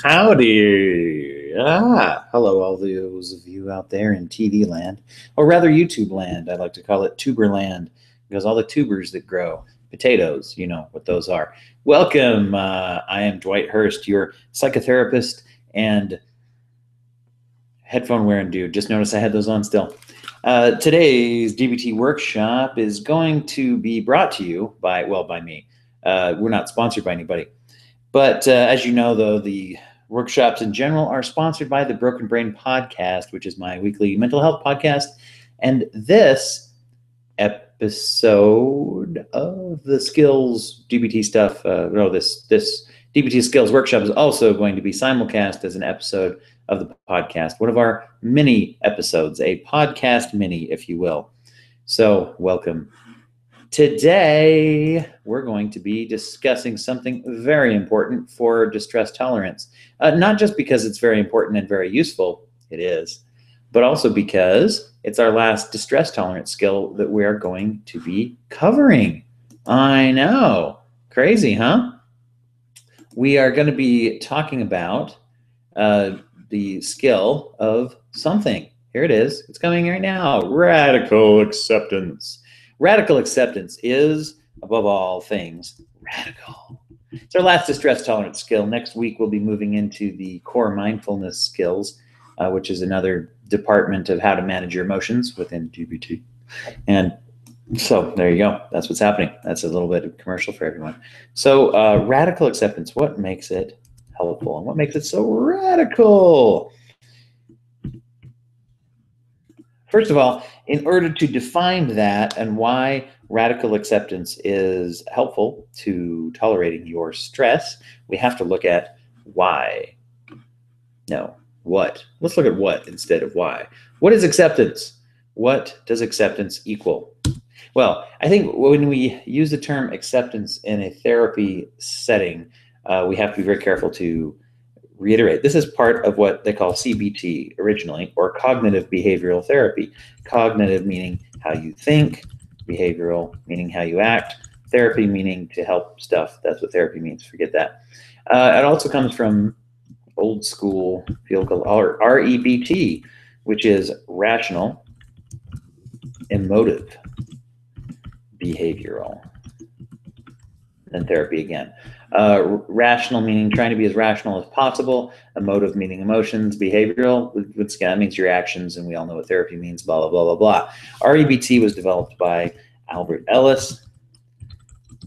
Howdy. Hello, all those of you out there in TV land, or rather YouTube land. I like to call it tuber land because all the tubers that grow potatoes, you know what those are. Welcome. I am Dwight Hurst, your psychotherapist and headphone wearing dude. Just noticed I had those on still. Today's DBT workshop is going to be brought to you by me. We're not sponsored by anybody. But as you know, though, the workshops in general are sponsored by the Broken Brain Podcast, which is my weekly mental health podcast. And this episode of the skills DBT stuff, this DBT skills workshop is also going to be simulcast as an episode of the podcast, one of our mini episodes, a podcast mini, if you will. So welcome. Today, we're going to be discussing something very important for distress tolerance. Not just because it's very important and very useful, it is, but also because it's our last distress tolerance skill that we are going to be covering. I know, crazy, huh? We are going to be talking about the skill of something. Here it is. It's coming right now. Radical acceptance. Radical acceptance is, above all things, radical. It's our last distress tolerance skill. Next week, we'll be moving into the core mindfulness skills, which is another department of how to manage your emotions within DBT. And so there you go. That's what's happening. That's a little bit of commercial for everyone. So radical acceptance, what makes it helpful and what makes it so radical? First of all, in order to define that and why radical acceptance is helpful to tolerating your stress, we have to look at why. No, what. Let's look at what instead of why. What is acceptance? What does acceptance equal? Well, I think when we use the term acceptance in a therapy setting, we have to be very careful to reiterate. This is part of what they call CBT originally, or cognitive behavioral therapy. Cognitive meaning how you think, behavioral meaning how you act, therapy meaning to help stuff. That's what therapy means. Forget that. It also comes from old school field called REBT, which is rational, emotive, behavioral. Then therapy again. Rational meaning trying to be as rational as possible. Emotive meaning emotions. Behavioral, which that means your actions, and we all know what therapy means, blah, blah, blah, blah, blah. REBT was developed by Albert Ellis.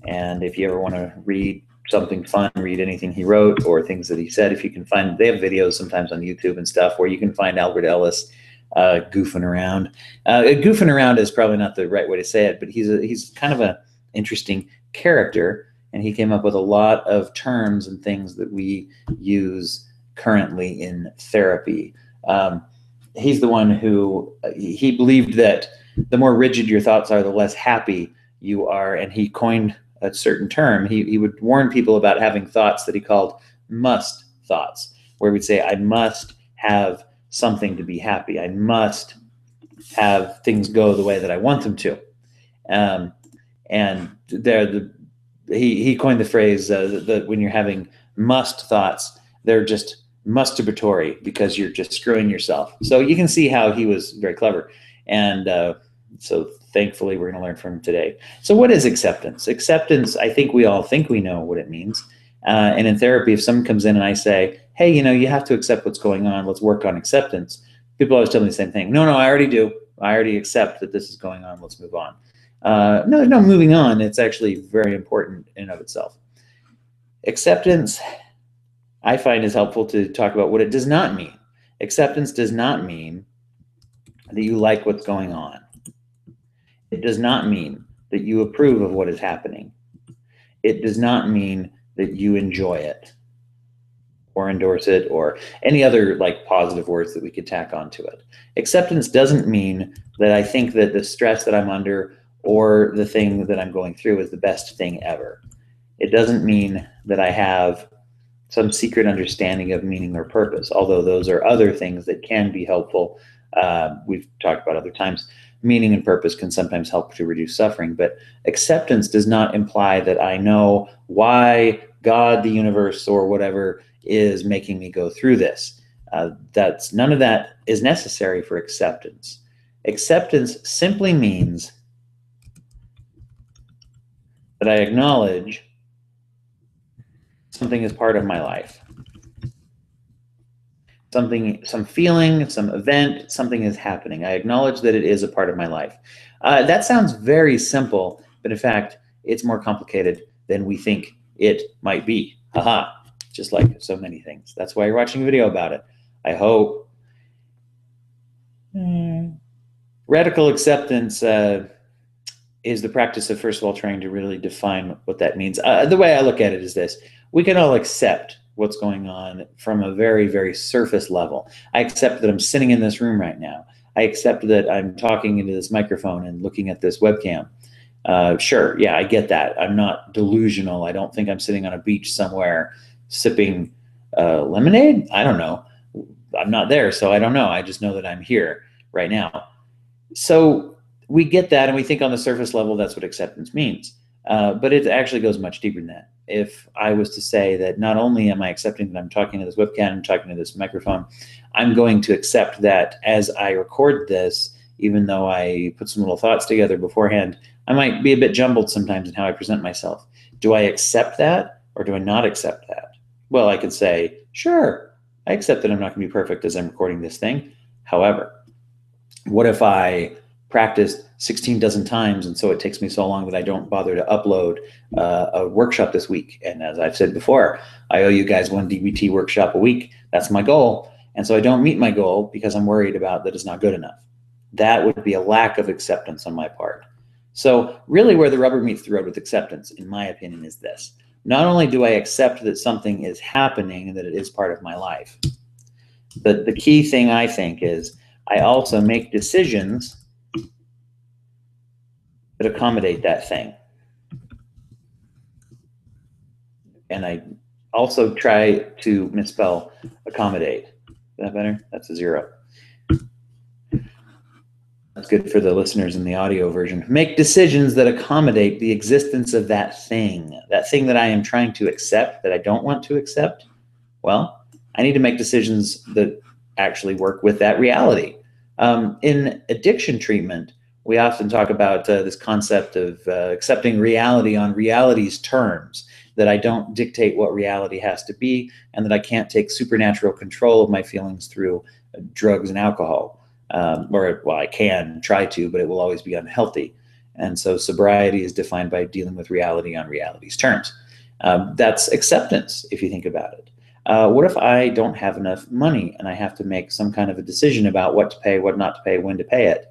And if you ever want to read something fun, read anything he wrote or things that he said, if you can find, they have videos sometimes on YouTube and stuff where you can find Albert Ellis goofing around. Goofing around is probably not the right way to say it, but he's kind of an interesting character. And he came up with a lot of terms and things that we use currently in therapy. He's the one who, he believed that the more rigid your thoughts are, the less happy you are. And he coined a certain term. He would warn people about having thoughts that he called must thoughts, where we'd say, I must have something to be happy. I must have things go the way that I want them to. And he coined the phrase that when you're having must thoughts, they're just masturbatory because you're just screwing yourself. So you can see how he was very clever. And so thankfully, we're going to learn from him today. So what is acceptance? Acceptance, I think we all think we know what it means. And in therapy, if someone comes in and I say, hey, you have to accept what's going on. Let's work on acceptance. People always tell me the same thing. No, I already do. I already accept that this is going on. Let's move on. No, moving on. It's actually very important in and of itself. Acceptance, I find, is helpful to talk about what it does not mean. Acceptance does not mean that you like what's going on. It does not mean that you approve of what is happening. It does not mean that you enjoy it or endorse it or any other like positive words that we could tack onto it. Acceptance doesn't mean that I think that the stress that I'm under or the thing that I'm going through is the best thing ever. It doesn't mean that I have some secret understanding of meaning or purpose, although those are other things that can be helpful. We've talked about other times. Meaning and purpose can sometimes help to reduce suffering, but acceptance does not imply that I know why God, the universe, or whatever is making me go through this. None of that is necessary for acceptance. Acceptance simply means that I acknowledge something is part of my life. Some feeling, some event, something is happening. I acknowledge that it is a part of my life. That sounds very simple, but in fact, it's more complicated than we think it might be. Haha, just like so many things. That's why you're watching a video about it, I hope. Radical acceptance is the practice of, first of all, trying to really define what that means. The way I look at it is this: we can all accept what's going on from a very, very surface level. I accept that I'm sitting in this room right now. I accept that I'm talking into this microphone and looking at this webcam. Sure, yeah, I get that. I'm not delusional. I don't think I'm sitting on a beach somewhere sipping lemonade. I don't know. I'm not there, so I don't know. I just know that I'm here right now. So we get that, and we think on the surface level that's what acceptance means. But it actually goes much deeper than that. If I was to say that not only am I accepting that I'm talking to this webcam, I'm talking to this microphone, I'm going to accept that as I record this, even though I put some little thoughts together beforehand, I might be a bit jumbled sometimes in how I present myself. Do I accept that, or do I not accept that? Well, I could say, sure, I accept that I'm not going to be perfect as I'm recording this thing. However, what if I practiced 16 dozen times, and so it takes me so long that I don't bother to upload a workshop this week? And as I've said before, I owe you guys one DBT workshop a week. That's my goal. And so I don't meet my goal because I'm worried about that it's not good enough. That would be a lack of acceptance on my part. So really where the rubber meets the road with acceptance, in my opinion, is this. Not only do I accept that something is happening and that it is part of my life, but the key thing I think is I also make decisions that accommodate that thing. And I also try to misspell accommodate. Is that better? That's a 0. That's good for the listeners in the audio version. Make decisions that accommodate the existence of that thing that I am trying to accept, that I don't want to accept. Well, I need to make decisions that actually work with that reality. In addiction treatment, we often talk about this concept of accepting reality on reality's terms, that I don't dictate what reality has to be, and that I can't take supernatural control of my feelings through drugs and alcohol. Well, I can try to, but it will always be unhealthy. And so sobriety is defined by dealing with reality on reality's terms. That's acceptance, if you think about it. What if I don't have enough money and I have to make some kind of a decision about what to pay, what not to pay, when to pay it?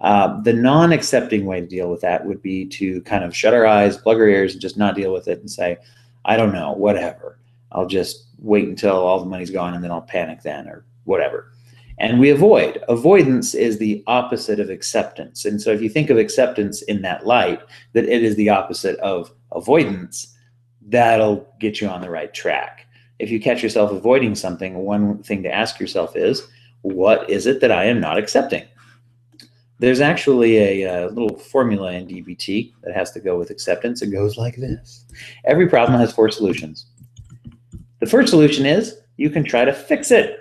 The non-accepting way to deal with that would be to kind of shut our eyes, plug our ears, and just not deal with it and say, I don't know, whatever. I'll just wait until all the money's gone and then I'll panic then, or whatever. And we avoid. Avoidance is the opposite of acceptance. And so if you think of acceptance in that light, that it is the opposite of avoidance, that'll get you on the right track. If you catch yourself avoiding something, one thing to ask yourself is, what is it that I am not accepting? There's actually a little formula in DBT that has to go with acceptance. It goes like this. Every problem has 4 solutions. The first solution is you can try to fix it.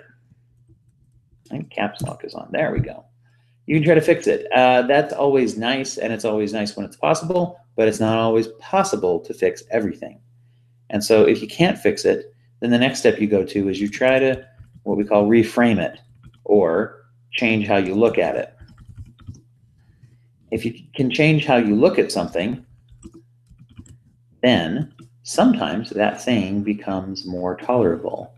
And caps lock is on. There we go. You can try to fix it. That's always nice, and it's always nice when it's possible, but it's not always possible to fix everything. And so if you can't fix it, then the next step you go to is you try to, what we call, reframe it, or change how you look at it. If you can change how you look at something, then sometimes that thing becomes more tolerable.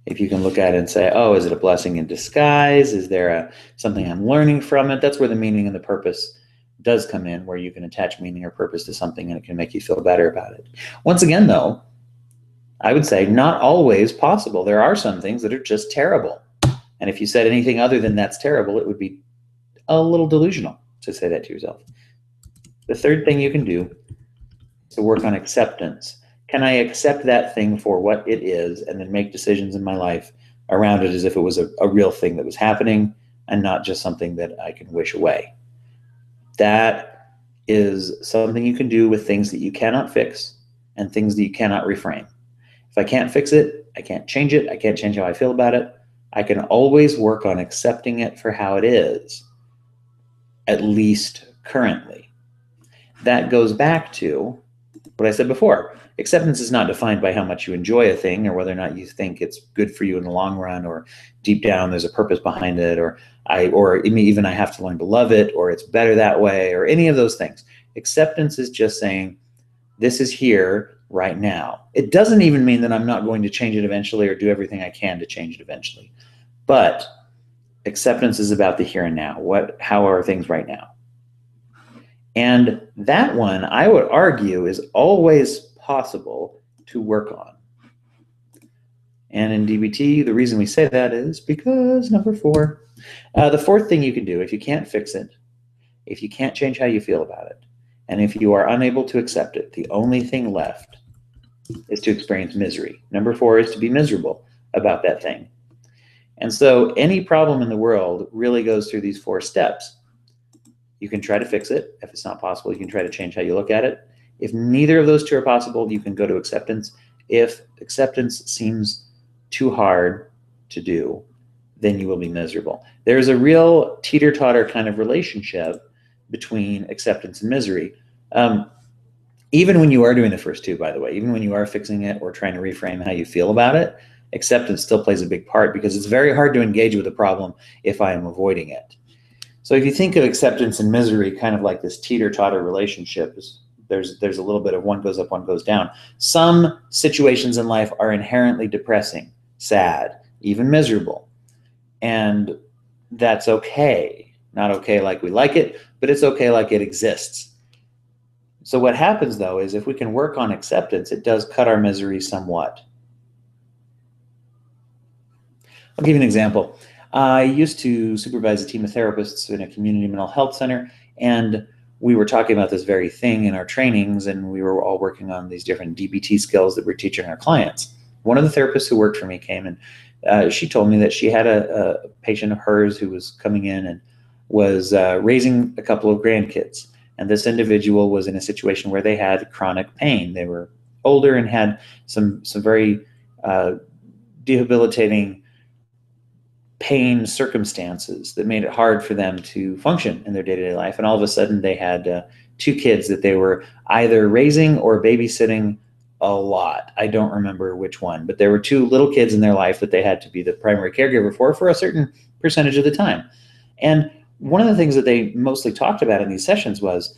If you can look at it and say, oh, is it a blessing in disguise? Is there something I'm learning from it? That's where the meaning and the purpose does come in, where you can attach meaning or purpose to something and it can make you feel better about it. Once again, though, I would say not always possible. There are some things that are just terrible. And if you said anything other than that's terrible, it would be a little delusional to say that to yourself. The third thing you can do is to work on acceptance. Can I accept that thing for what it is and then make decisions in my life around it as if it was a real thing that was happening and not just something that I can wish away? That is something you can do with things that you cannot fix and things that you cannot reframe. If I can't fix it, I can't change it, I can't change how I feel about it, I can always work on accepting it for how it is, at least currently. That goes back to what I said before. Acceptance is not defined by how much you enjoy a thing or whether or not you think it's good for you in the long run, or deep down there's a purpose behind it, or even I have to learn to love it, or it's better that way, or any of those things. Acceptance is just saying, this is here right now. It doesn't even mean that I'm not going to change it eventually or do everything I can to change it eventually. But acceptance is about the here and now. How are things right now? And that one, I would argue, is always possible to work on. And in DBT, the reason we say that is because number 4, the fourth thing you can do, if you can't fix it, if you can't change how you feel about it, and if you are unable to accept it, the only thing left is to experience misery. Number 4 is to be miserable about that thing. And so any problem in the world really goes through these 4 steps. You can try to fix it. If it's not possible, you can try to change how you look at it. If neither of those 2 are possible, you can go to acceptance. If acceptance seems too hard to do, then you will be miserable. There's a real teeter-totter kind of relationship between acceptance and misery. Even when you are doing the first 2, by the way, even when you are fixing it or trying to reframe how you feel about it, acceptance still plays a big part, because it's very hard to engage with a problem if I am avoiding it. So if you think of acceptance and misery kind of like this teeter-totter relationship, there's a little bit of one goes up, one goes down. Some situations in life are inherently depressing, sad, even miserable. And that's okay. Not okay like we like it, but it's okay like it exists. So what happens, though, is if we can work on acceptance, it does cut our misery somewhat. I'll give you an example. I used to supervise a team of therapists in a community mental health center, and we were talking about this very thing in our trainings, and we were all working on these different DBT skills that we're teaching our clients. One of the therapists who worked for me came, and she told me that she had a patient of hers who was coming in and was raising a couple of grandkids. And this individual was in a situation where they had chronic pain. They were older and had some very debilitating pain circumstances that made it hard for them to function in their day-to-day life. And all of a sudden they had 2 kids that they were either raising or babysitting a lot. I don't remember which one, but there were 2 little kids in their life that they had to be the primary caregiver for a certain percentage of the time. And one of the things that they mostly talked about in these sessions was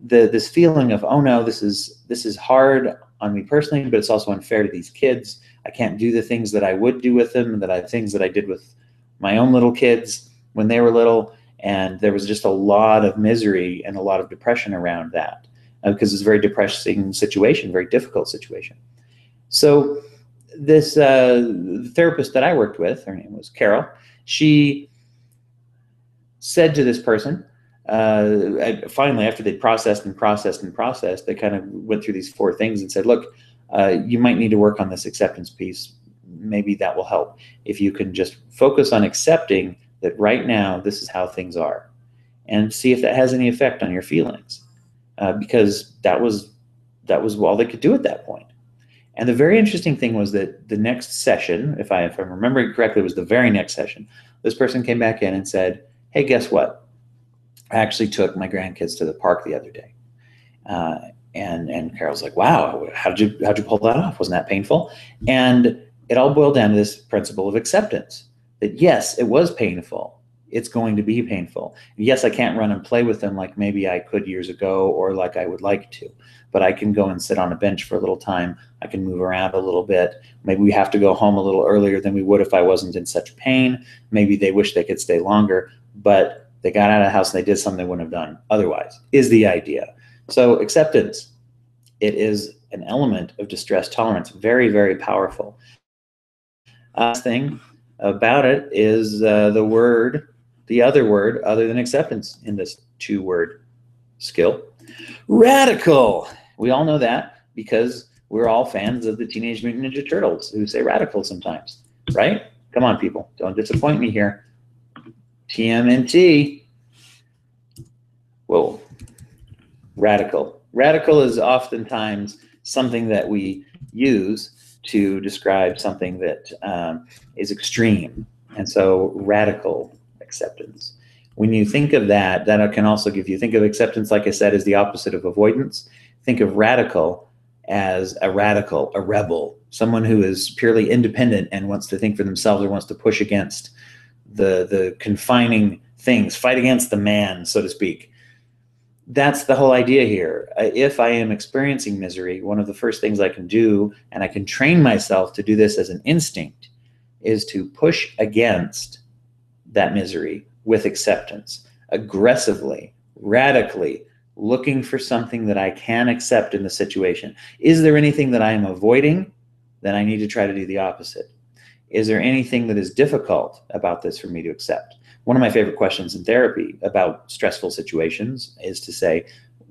this feeling of, oh no, this is hard on me personally, but it's also unfair to these kids. I can't do the things that I would do with them, things that I did with my own little kids when they were little. And there was just a lot of misery and a lot of depression around that, because it's a very depressing situation, very difficult situation. So this therapist that I worked with, her name was Carol, she said to this person, finally, after they processed, they kind of went through these 4 things and said, look, you might need to work on this acceptance piece. Maybe that will help. If you can just focus on accepting that right now, this is how things are, and see if that has any effect on your feelings, because that was all they could do at that point. And the very interesting thing was that the next session, if I'm remembering correctly, it was the very next session, this person came back in and said, hey, guess what? I actually took my grandkids to the park the other day. And Carol's like, wow, how'd you pull that off? Wasn't that painful? And it all boiled down to this principle of acceptance, that yes, it was painful. It's going to be painful. Yes, I can't run and play with them like maybe I could years ago or like I would like to, but I can go and sit on a bench for a little time. I can move around a little bit. Maybe we have to go home a little earlier than we would if I wasn't in such pain. Maybe they wish they could stay longer, but they got out of the house and they did something they wouldn't have done otherwise, is the idea. So acceptance, it is an element of distress tolerance, very, very powerful. Thing about it is the other word other than acceptance in this 2-word skill, radical. We all know that because we're all fans of the Teenage Mutant Ninja Turtles who say radical sometimes, right? Come on, people, don't disappoint me here. TMNT. Whoa. Radical. Radical is oftentimes something that we use to describe something that is extreme. And so radical acceptance. When you think of that, that can also give you, think of acceptance, like I said, as the opposite of avoidance. Think of radical as a rebel, someone who is purely independent and wants to think for themselves or wants to push against the confining things, fight against the man, so to speak. That's the whole idea here. If I am experiencing misery, one of the first things I can do, and I can train myself to do this as an instinct, is to push against that misery with acceptance, aggressively, radically, looking for something that I can accept in the situation. Is there anything that I am avoiding? Then I need to try to do the opposite. Is there anything that is difficult about this for me to accept? One of my favorite questions in therapy about stressful situations is to say,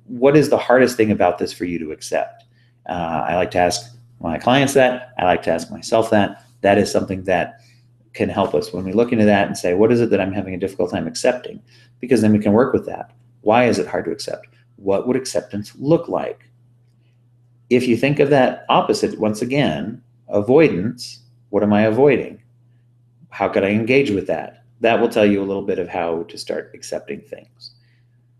what is the hardest thing about this for you to accept? I like to ask my clients that. I like to ask myself that. That is something that can help us when we look into that and say, what is it that I'm having a difficult time accepting? Because then we can work with that. Why is it hard to accept? What would acceptance look like? If you think of that opposite, once again, avoidance, what am I avoiding? How could I engage with that? That will tell you a little bit of how to start accepting things.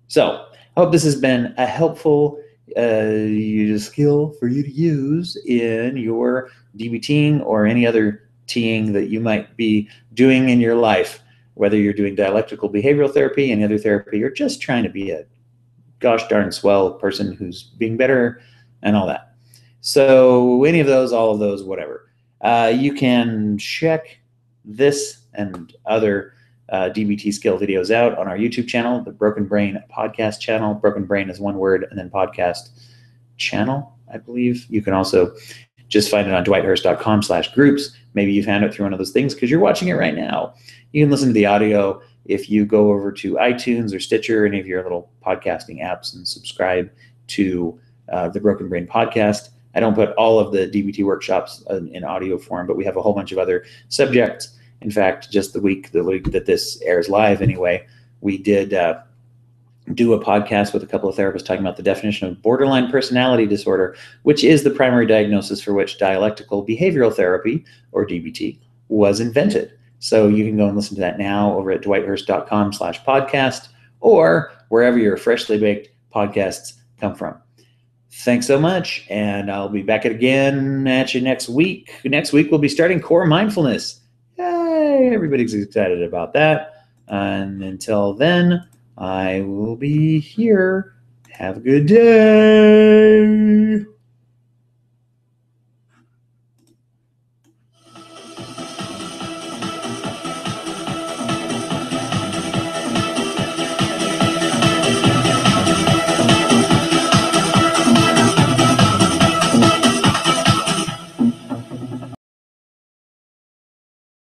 So I hope this has been a helpful skill for you to use in your DBTing or any other teeing that you might be doing in your life, whether you're doing dialectical behavioral therapy, any other therapy, or just trying to be a gosh darn swell person who's being better and all that. So any of those, all of those, whatever. You can check this and other DBT skill videos out on our YouTube channel, the Broken Brain podcast channel. Broken Brain is one word, and then podcast channel, I believe. You can also just find it on dwighthurst.com/groups. Maybe you found it through one of those things because you're watching it right now. You can listen to the audio if you go over to iTunes or Stitcher, any of your little podcasting apps, and subscribe to the Broken Brain podcast. I don't put all of the DBT workshops in audio form, but we have a whole bunch of other subjects. In fact, just the week that this airs live anyway, we did do a podcast with a couple of therapists talking about the definition of borderline personality disorder, which is the primary diagnosis for which dialectical behavioral therapy, or DBT, was invented. So you can go and listen to that now over at dwighthurst.com/podcast or wherever your freshly baked podcasts come from. Thanks so much, and I'll be back again at you next week. Next week, we'll be starting core mindfulness. Yay! Everybody's excited about that. And until then, I will be here. Have a good day.